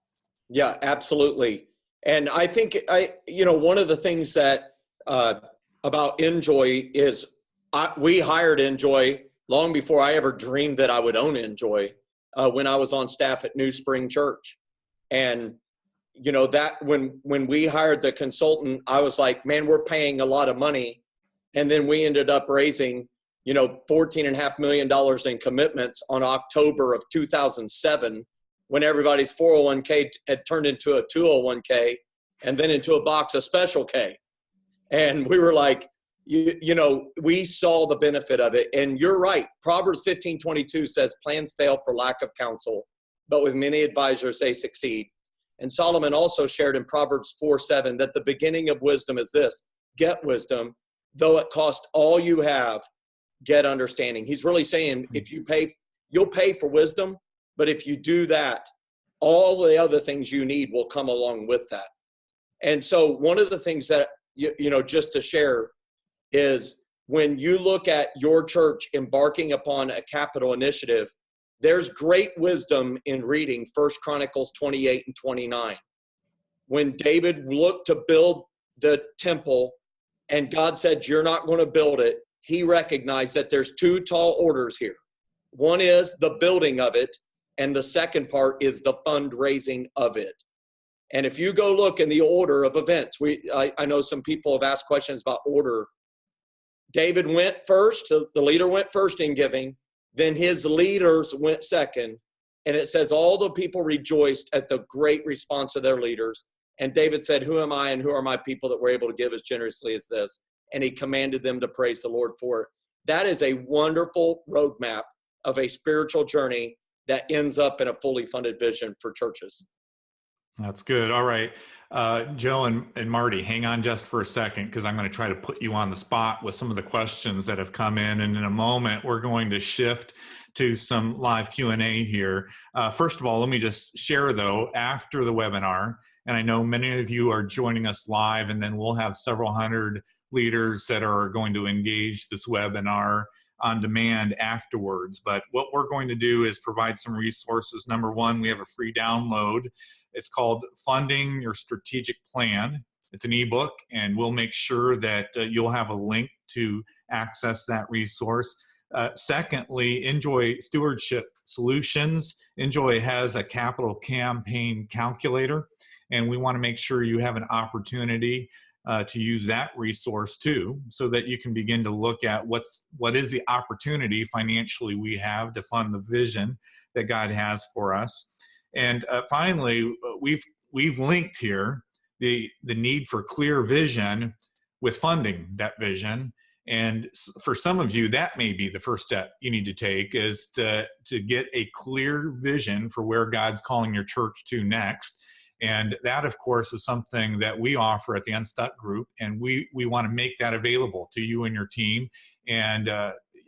Yeah, absolutely. And I think one of the things that about Enjoy is we hired Enjoy long before I ever dreamed that I would own Enjoy when I was on staff at New Spring Church. And, that when we hired the consultant, I was like, man, we're paying a lot of money. And then we ended up raising, $14.5 million in commitments on October of 2007, when everybody's 401k had turned into a 201k and then into a box of Special K. And we were like, we saw the benefit of it. And you're right. Proverbs 15:22 says plans fail for lack of counsel, but with many advisors, they succeed. And Solomon also shared in Proverbs 4:7 that the beginning of wisdom is this: get wisdom, though it cost all you have, get understanding. He's really saying if you pay, you'll pay for wisdom, but if you do that, all the other things you need will come along with that. And so one of the things that, just to share is when you look at your church embarking upon a capital initiative, there's great wisdom in reading 1 Chronicles 28 and 29. When David looked to build the temple and God said, you're not going to build it, he recognized that there's two tall orders here. One is the building of it, and the second part is the fundraising of it. And if you go look in the order of events, I know some people have asked questions about order. David went first, the leader went first in giving, then his leaders went second. And it says all the people rejoiced at the great response of their leaders. And David said, who am I and who are my people that were able to give as generously as this? And he commanded them to praise the Lord for it. That is a wonderful roadmap of a spiritual journey that ends up in a fully funded vision for churches. That's good. All right. Joe and Marty, hang on just for a second, because I'm going to try to put you on the spot with some of the questions that have come in. And in a moment, we're going to shift to some live Q&A here. First of all, let me just share, though, after the webinar, and I know many of you are joining us live, and then we'll have several hundred leaders that are going to engage this webinar on demand afterwards. But what we're going to do is provide some resources. Number one, we have a free download. It's called Funding Your Strategic Plan. It's an ebook, and we'll make sure that you'll have a link to access that resource. Secondly, Enjoy Stewardship Solutions. Enjoy has a capital campaign calculator, and we want to make sure you have an opportunity to use that resource too, so that you can begin to look at what is the opportunity financially we have to fund the vision that God has for us. And finally, we've linked here the need for clear vision with funding that vision. And for some of you, that may be the first step you need to take, is to get a clear vision for where God's calling your church to next. And that, of course, is something that we offer at the Unstuck Group, and we want to make that available to you and your team. And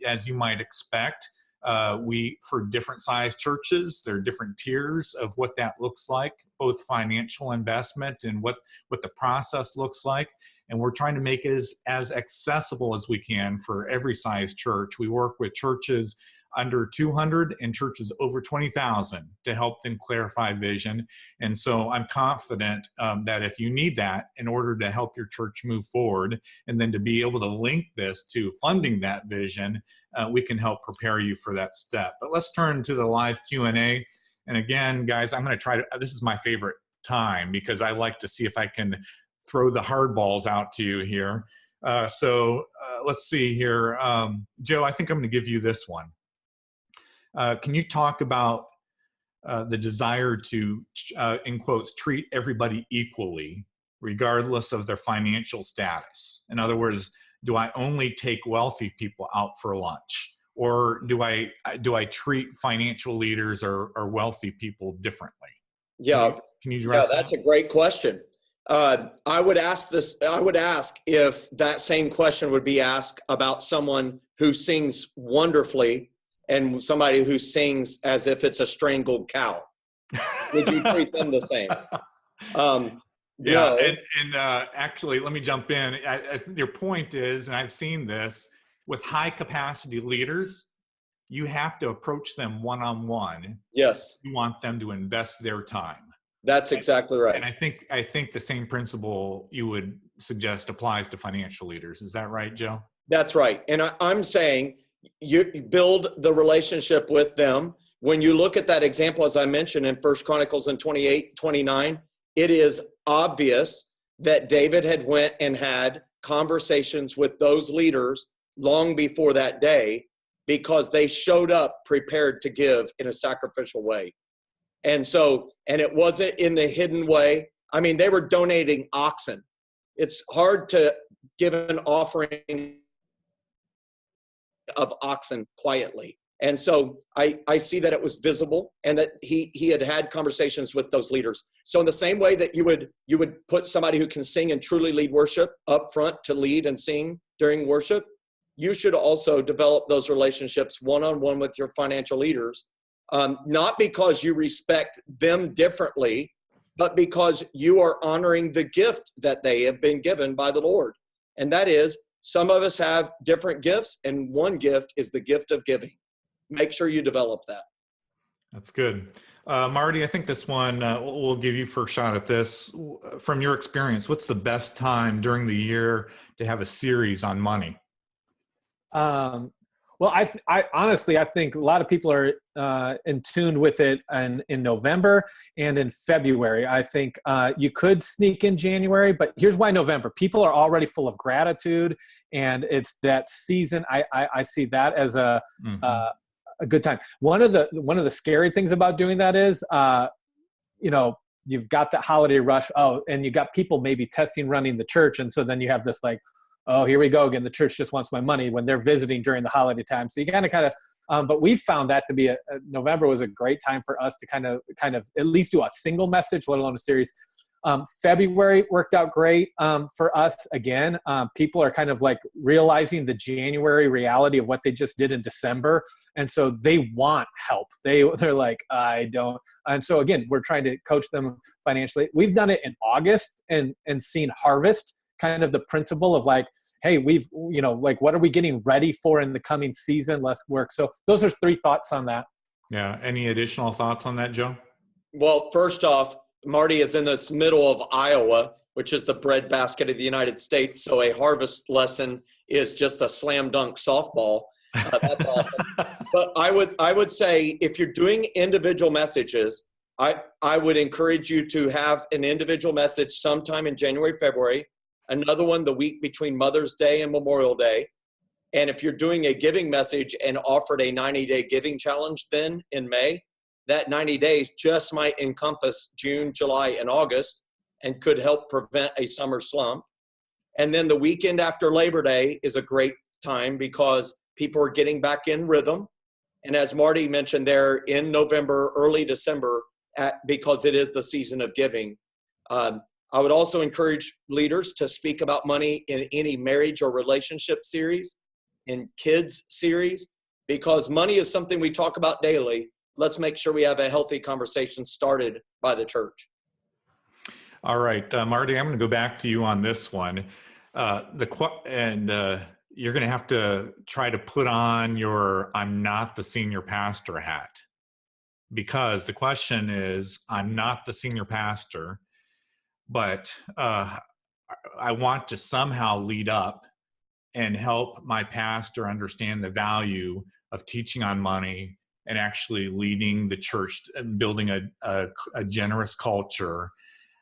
as you might expect, for different size churches, there are different tiers of what that looks like, both financial investment and what the process looks like. And we're trying to make it as accessible as we can for every size church. We work with churches under 200 and churches over 20,000 to help them clarify vision. And so I'm confident that if you need that in order to help your church move forward, and then to be able to link this to funding that vision, we can help prepare you for that step. But let's turn to the live Q&A. And again, guys, I'm going to try to, this is my favorite time, because I like to see if I can throw the hard balls out to you here. So let's see here. Joe, I think I'm going to give you this one. Can you talk about the desire to, in quotes, treat everybody equally, regardless of their financial status? In other words, do I only take wealthy people out for lunch? Or do I treat financial leaders or wealthy people differently? Yeah. Can you address that? That's a great question. I would ask if that same question would be asked about someone who sings wonderfully and somebody who sings as if it's a strangled cow. Would you treat them the same? Yeah, and actually, let me jump in. Your point is, and I've seen this, with high capacity leaders, you have to approach them one-on-one. Yes. You want them to invest their time. That's exactly right. And I think the same principle you would suggest applies to financial leaders. Is that right, Joe? That's right. And I'm saying you build the relationship with them. When you look at that example, as I mentioned in 1 Chronicles 28-29, it is obvious that David had went and had conversations with those leaders long before that day, because they showed up prepared to give in a sacrificial way. And it wasn't in the hidden way. I mean, they were donating oxen. It's hard to give an offering of oxen quietly. And so I see that it was visible and that he had conversations with those leaders. So in the same way that you would put somebody who can sing and truly lead worship up front to lead and sing during worship, you should also develop those relationships one-on-one with your financial leaders, not because you respect them differently, but because you are honoring the gift that they have been given by the Lord. And that is, some of us have different gifts, and one gift is the gift of giving. Make sure you develop that. That's good. Marty, I think this one, we'll give you first shot at this. From your experience, what's the best time during the year to have a series on money? Well, I honestly, I think a lot of people are in tune with it in November and in February. I think you could sneak in January, but here's why November. People are already full of gratitude, and it's that season. I see that as a good time. One of the scary things about doing that is, you've got that holiday rush. Oh, and you got people maybe testing running the church, and so then you have this like, oh, here we go again. The church just wants my money when they're visiting during the holiday time. So you kind of, but we found that to be November was a great time for us to kind of at least do a single message, let alone a series. February worked out great for us. Again, people are kind of like realizing the January reality of what they just did in December. And so they want help. They're like, I don't. And so again, we're trying to coach them financially. We've done it in August and seen harvest, kind of the principle of like, hey, what are we getting ready for in the coming season? Let's work. So those are 3 thoughts on that. Yeah. Any additional thoughts on that, Joe? Well, first off, Marty is in this middle of Iowa, which is the breadbasket of the United States. So a harvest lesson is just a slam dunk softball. That's awesome. But I would say if you're doing individual messages, I would encourage you to have an individual message sometime in January, February, another one the week between Mother's Day and Memorial Day. And if you're doing a giving message and offered a 90-day giving challenge then in May, that 90 days just might encompass June, July, and August and could help prevent a summer slump. And then the weekend after Labor Day is a great time because people are getting back in rhythm. And as Marty mentioned there, in November, early December, because it is the season of giving. I would also encourage leaders to speak about money in any marriage or relationship series, in kids series, because money is something we talk about daily. Let's make sure we have a healthy conversation started by the church. All right, Marty, I'm going to go back to you on this one. You're going to have to try to put on your "I'm not the senior pastor" hat, because the question is, I'm not the senior pastor, but I want to somehow lead up and help my pastor understand the value of teaching on money and actually leading the church and building a generous culture.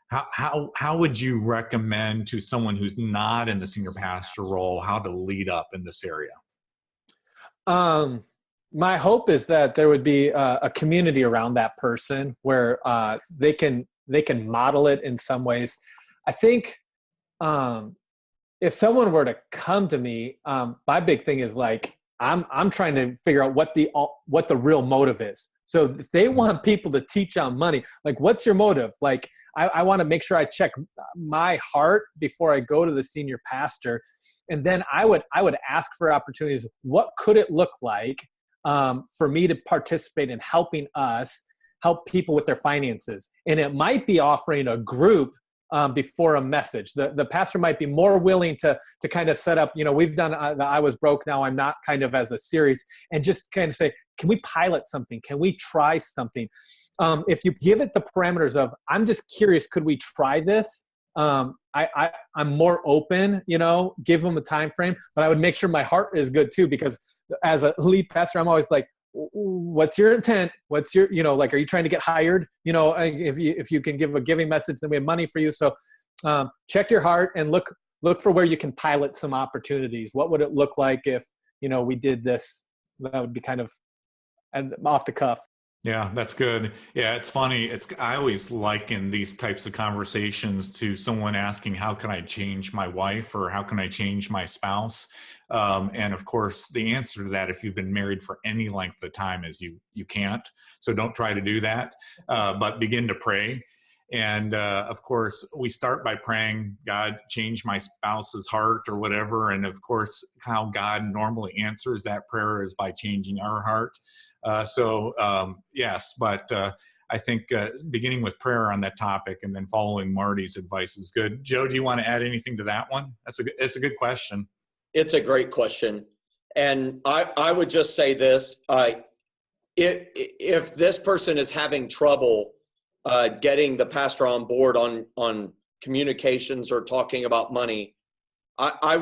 How would you recommend to someone who's not in the senior pastor role how to lead up in this area? My hope is that there would be a community around that person where they can model it in some ways. I think if someone were to come to me, my big thing is like, I'm trying to figure out what the real motive is. So if they want people to teach on money, like, what's your motive? Like, I want to make sure I check my heart before I go to the senior pastor. And then I would ask for opportunities. What could it look like for me to participate in helping us help people with their finances? And it might be offering a group before a message. The pastor might be more willing to kind of set up, we've done the I Was Broke, Now I'm Not kind of as a series, and just kind of say, can we pilot something? Can we try something? If you give it the parameters of, I'm just curious, could we try this? I'm more open, give them a time frame, but I would make sure my heart is good too, because as a lead pastor, I'm always like, what's your intent? What's your, are you trying to get hired? If you can give a giving message, then we have money for you. So check your heart and look for where you can pilot some opportunities. What would it look like if, we did this? That would be kind of off the cuff. Yeah, that's good. Yeah, it's funny. I always liken these types of conversations to someone asking, how can I change my wife, or how can I change my spouse? And of course, the answer to that, if you've been married for any length of time, is you can't. So don't try to do that, but begin to pray. And of course, we start by praying, God, change my spouse's heart or whatever. And of course, how God normally answers that prayer is by changing our heart. Yes, but I think beginning with prayer on that topic and then following Marty's advice is good. Joe, do you want to add anything to that one? It's a good question. It's a great question. And I would just say this, if this person is having trouble getting the pastor on board on communications or talking about money, I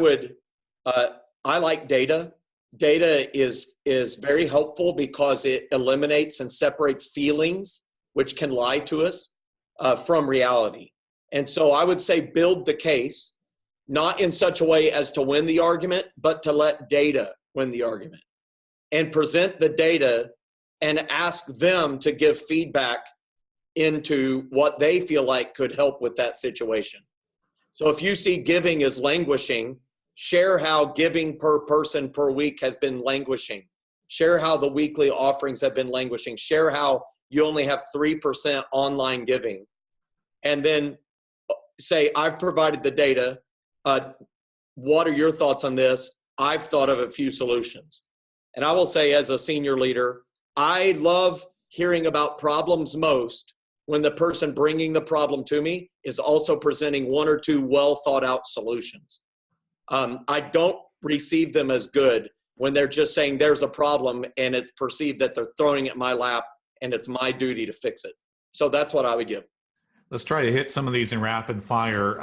like data. Data is very helpful because it eliminates and separates feelings, which can lie to us, from reality. And so I would say build the case, not in such a way as to win the argument, but to let data win the argument, and present the data and ask them to give feedback into what they feel like could help with that situation. So if you see giving is languishing, share how giving per person per week has been languishing. Share how the weekly offerings have been languishing. Share how you only have 3% online giving. And then say, I've provided the data. What are your thoughts on this? I've thought of a few solutions. And I will say, as a senior leader, I love hearing about problems most when the person bringing the problem to me is also presenting one or two well thought out solutions. I don't receive them as good when they're just saying there's a problem and it's perceived that they're throwing it in my lap and it's my duty to fix it. So that's what I would give. Let's try to hit some of these in rapid fire.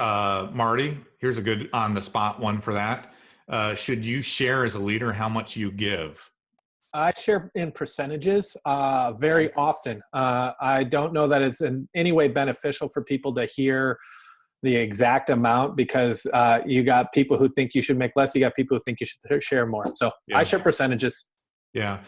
Marty, here's a good on the spot one for that. Should you share as a leader how much you give? I share in percentages very often. I don't know that it's in any way beneficial for people to hear the exact amount, because you got people who think you should make less. You got people who think you should share more. So yeah. I share percentages. Yeah.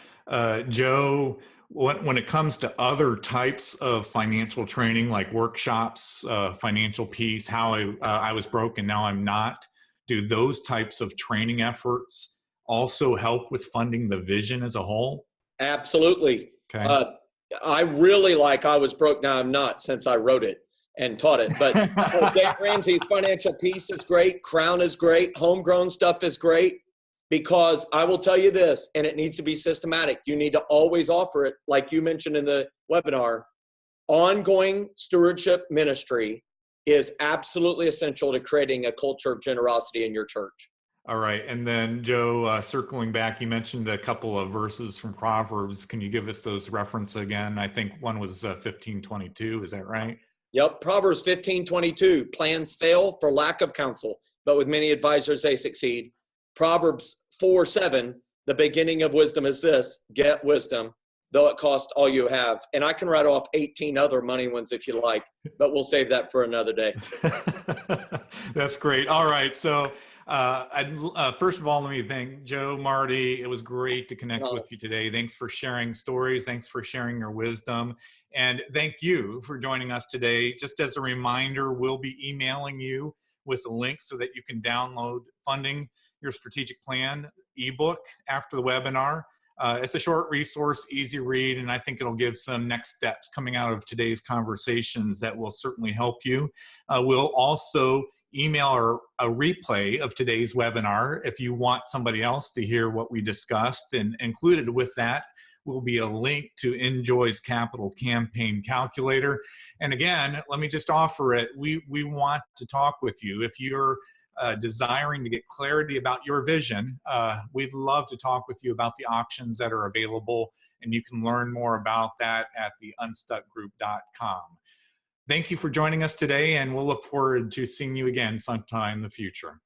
Joe, when it comes to other types of financial training, like workshops, financial peace, how I was broke and now I'm not, do those types of training efforts also help with funding the vision as a whole? Absolutely. Okay. I really like I Was Broke, Now I'm Not, since I wrote it and taught it. But Dave Ramsey's Financial Peace is great. Crown is great. Homegrown stuff is great, because I will tell you this, and it needs to be systematic. You need to always offer it, like you mentioned in the webinar. Ongoing stewardship ministry is absolutely essential to creating a culture of generosity in your church. All right. And then, Joe, circling back, you mentioned a couple of verses from Proverbs. Can you give us those references again? I think one was 15:22. Is that right? Yep. Proverbs 15:22. Plans fail for lack of counsel, but with many advisors they succeed. Proverbs 4:7. The beginning of wisdom is this: get wisdom, though it cost all you have. And I can write off 18 other money ones if you like, but we'll save that for another day. That's great. All right. So, first of all, let me thank Joe, Marty. It was great to connect with you today. Thanks for sharing stories. Thanks for sharing your wisdom. And thank you for joining us today. Just as a reminder, we'll be emailing you with a link so that you can download Funding Your Strategic Plan ebook after the webinar. It's a short resource, easy read, and I think it'll give some next steps coming out of today's conversations that will certainly help you. We'll also email a replay of today's webinar if you want somebody else to hear what we discussed, and included with that will be a link to Enjoy's Capital Campaign Calculator. And again, let me just offer it. We want to talk with you. If you're desiring to get clarity about your vision, we'd love to talk with you about the options that are available, and you can learn more about that at theunstuckgroup.com. Thank you for joining us today, and we'll look forward to seeing you again sometime in the future.